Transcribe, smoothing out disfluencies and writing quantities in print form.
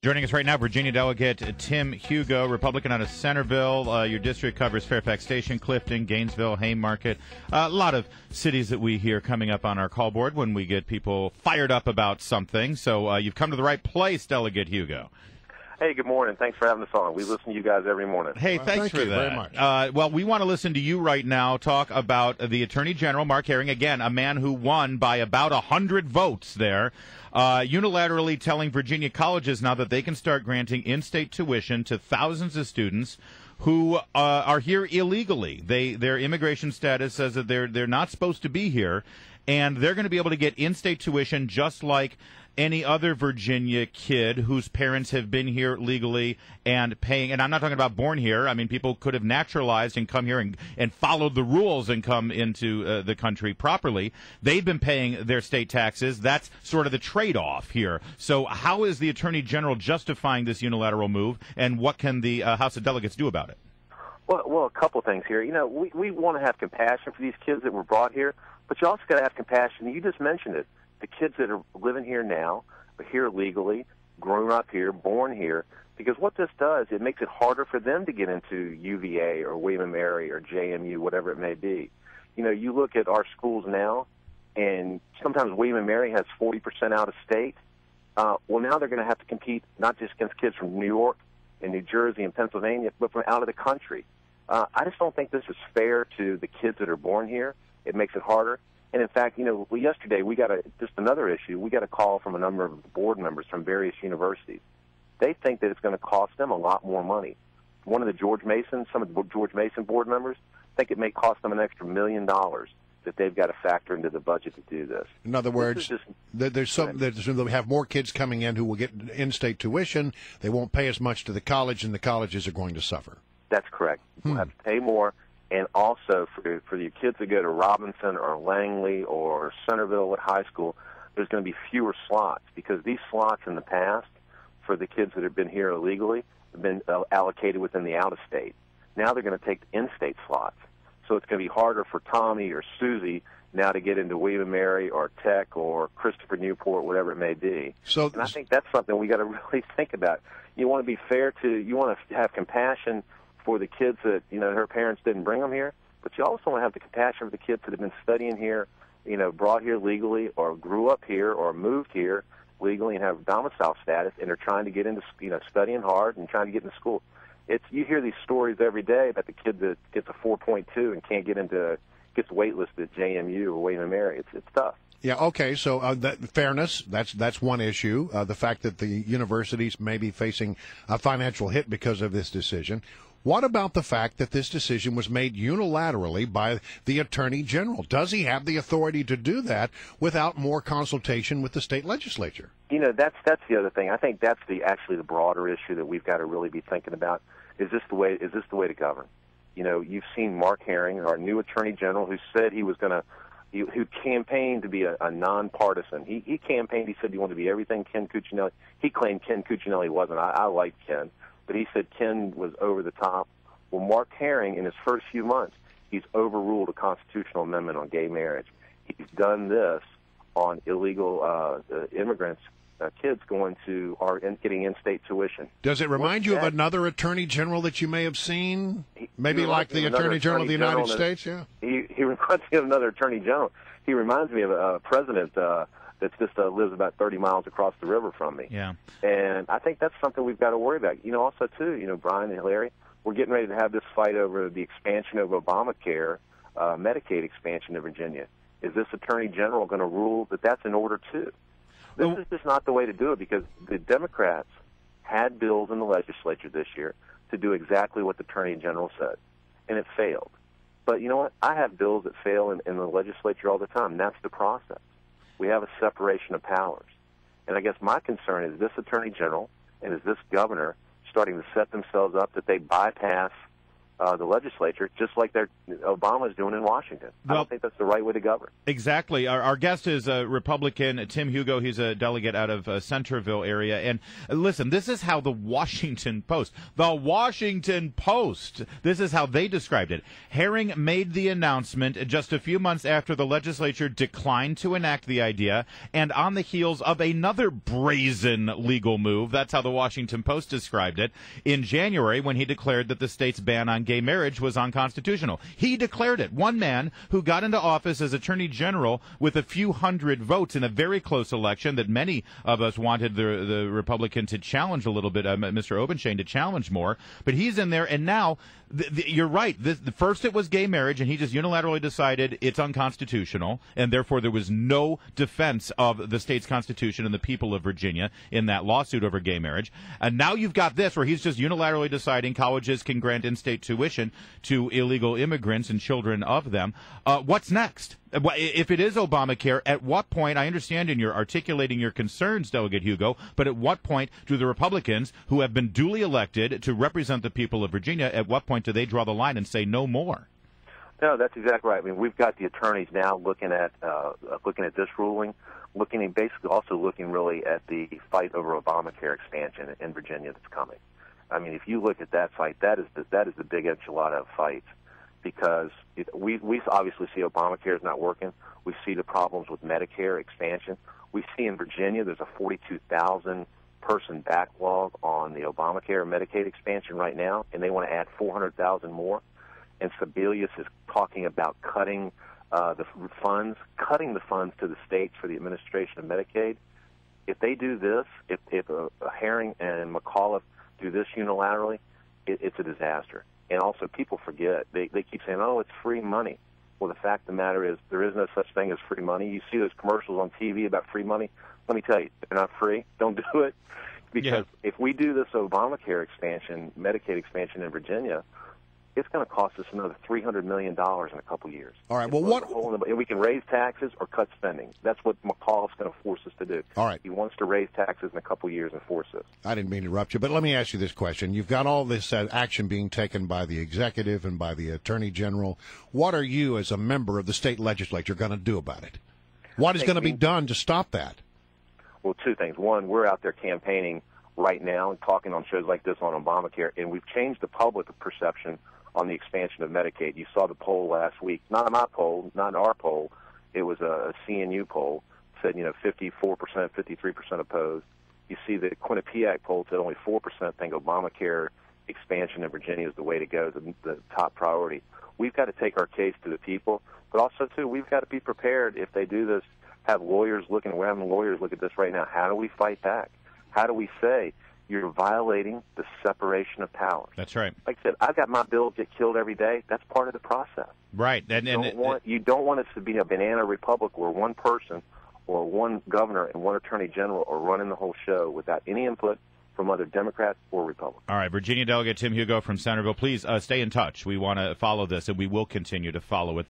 Joining us right now, Virginia Delegate Tim Hugo, Republican out of Centerville. Your district covers Fairfax Station, Clifton, Gainesville, Haymarket. A lot of cities that we hear coming up on our call board when we get people fired up about something. So you've come to the right place, Delegate Hugo. Hey, good morning. Thanks for having us on. We listen to you guys every morning. Hey, thanks for that. Very much. Well, we want to listen to you right now talk about the Attorney General, Mark Herring, again, a man who won by about 100 votes there, unilaterally telling Virginia colleges now that they can start granting in-state tuition to thousands of students who are here illegally. Their immigration status says that they're not supposed to be here, and they're going to be able to get in-state tuition just like any other Virginia kid whose parents have been here legally and paying. And I'm not talking about born here. I mean, people could have naturalized and come here and followed the rules and come into the country properly. They've been paying their state taxes. That's sort of the trade-off here. So how is the Attorney General justifying this unilateral move, and what can the House of Delegates do about it? Well, a couple things here. You know, we want to have compassion for these kids that were brought here, but you also got to have compassion. You just mentioned it. The kids that are living here now are here legally, grown up here, born here, because what this does, it makes it harder for them to get into UVA or William & Mary or JMU, whatever it may be. You know, you look at our schools now, and sometimes William & Mary has 40% out of state. Well, now they're going to have to compete not just against kids from New York and New Jersey and Pennsylvania, but from out of the country. I just don't think this is fair to the kids that are born here. It makes it harder. And in fact, you know, yesterday we got just another issue. We got a call from a number of board members from various universities. They think that it's going to cost them a lot more money. Some of the George Mason board members think it may cost them an extra $1 million that they've got to factor into the budget to do this. In other words, they'll have more kids coming in who will get in-state tuition. They won't pay as much to the college, and the colleges are going to suffer. That's correct. We'll have to pay more. And also, for your kids that go to Robinson or Langley or Centerville at high school, there's going to be fewer slots, because these slots in the past for the kids that have been here illegally have been allocated within the out-of-state. Now they're going to take in-state slots. So it's going to be harder for Tommy or Susie now to get into William & Mary or Tech or Christopher Newport, whatever it may be. And I think that's something we got to really think about. You want to be fair you want to have compassion for the kids that, you know, her parents didn't bring them here, but you also want to have the compassion for the kids that have been studying here, you know, brought here legally or grew up here or moved here legally and have domicile status, and are trying to get into, you know, studying hard and trying to get into school. You hear these stories every day about the kid that gets a 4.2 and can't gets waitlisted at JMU or William & Mary. It's tough. Yeah, okay, so fairness, that's one issue. The fact that the universities may be facing a financial hit because of this decision. What about the fact that this decision was made unilaterally by the Attorney General? Does he have the authority to do that without more consultation with the state legislature? You know, that's the other thing. I think that's actually the broader issue that we've got to really be thinking about. Is this the way to govern? You know, you've seen Mark Herring, our new Attorney General, who said he was going to, who campaigned to be a nonpartisan. He campaigned. He said he wanted to be everything Ken Cuccinelli. He claimed Ken Cuccinelli wasn't. I liked Ken. But he said Ken was over the top. Well, Mark Herring, in his first few months, he's overruled a constitutional amendment on gay marriage. He's done this on illegal immigrants, kids going to getting in-state tuition. Does it remind you of another Attorney General that you may have seen? Maybe like the Attorney General of the United States? Yeah. He reminds me of another Attorney General. He reminds me of a president that just lives about 30 miles across the river from me. Yeah. And I think that's something we've got to worry about. You know, also, too, you know, Brian and Larry, we're getting ready to have this fight over the expansion of Obamacare, Medicaid expansion in Virginia. Is this Attorney General going to rule that that's in order, too? This is just not the way to do it, because the Democrats had bills in the legislature this year to do exactly what the Attorney General said, and it failed. But you know what? I have bills that fail in the legislature all the time. That's the process. We have a separation of powers. And I guess my concern is this Attorney General and is this governor starting to set themselves up that they bypass the legislature, just like Obama's doing in Washington. I don't think that's the right way to govern. Exactly. Our guest is a Republican, Tim Hugo. He's a delegate out of Centerville area. And listen, this is how the Washington Post, this is how they described it. Herring made the announcement just a few months after the legislature declined to enact the idea, and on the heels of another brazen legal move. That's how the Washington Post described it in January, when he declared that the state's ban on gay marriage was unconstitutional. He declared it. One man who got into office as Attorney General with a few hundred votes in a very close election that many of us wanted the Republican to challenge a little bit, Mr. Obenshain to challenge more. But he's in there, and now you're right. First it was gay marriage, and he just unilaterally decided it's unconstitutional, and therefore there was no defense of the state's constitution and the people of Virginia in that lawsuit over gay marriage. And now you've got this, where he's just unilaterally deciding colleges can grant in-state tuition to illegal immigrants and children of them. What's next? If it is Obamacare, at what point, I understand in your articulating your concerns, Delegate Hugo, but at what point do the Republicans, who have been duly elected to represent the people of Virginia, at what point do they draw the line and say no more? No, that's exactly right. I mean, we've got the attorneys now looking at this ruling, looking really at the fight over Obamacare expansion in Virginia that's coming. I mean, if you look at that fight, that is the big enchilada of fights, because we obviously see Obamacare is not working. We see the problems with Medicare expansion. We see in Virginia there's a 42,000 person backlog on the Obamacare and Medicaid expansion right now, and they want to add 400,000 more. And Sebelius is talking about cutting the funds to the states for the administration of Medicaid. If they do this, if Herring and McAuliffe do this unilaterally, it's a disaster. And also, people forget. They keep saying, oh, it's free money. Well, the fact of the matter is there is no such thing as free money. You see those commercials on TV about free money. Let me tell you, they're not free. Don't do it. Because if we do this Obamacare expansion, Medicaid expansion in Virginia, it's going to cost us another $300 million in a couple years. All right. And we can raise taxes or cut spending. That's what McAuliffe's going to force us to do. All right. He wants to raise taxes in a couple years and force us. I didn't mean to interrupt you, but let me ask you this question. You've got all this action being taken by the executive and by the attorney general. What are you, as a member of the state legislature, going to do about it? What is going to be done to stop that? Well, two things. One, we're out there campaigning right now and talking on shows like this on Obamacare, and we've changed the public perception on the expansion of Medicaid. You saw the poll last week. Not my poll, not our poll. It was a CNU poll. Said, 54%, 53% opposed. You see the Quinnipiac poll said only 4% think Obamacare expansion in Virginia is the way to go, the top priority. We've got to take our case to the people, but also, too, we've got to be prepared if they do this, have lawyers looking. We're having lawyers look at this right now. How do we fight back? How do we say, you're violating the separation of powers? That's right. Like I said, I've got my bills get killed every day. That's part of the process. Right. You don't want us to be a banana republic where one person or one governor and one attorney general are running the whole show without any input from other Democrats or Republicans. All right. Virginia Delegate Tim Hugo from Centerville, please stay in touch. We want to follow this, and we will continue to follow it.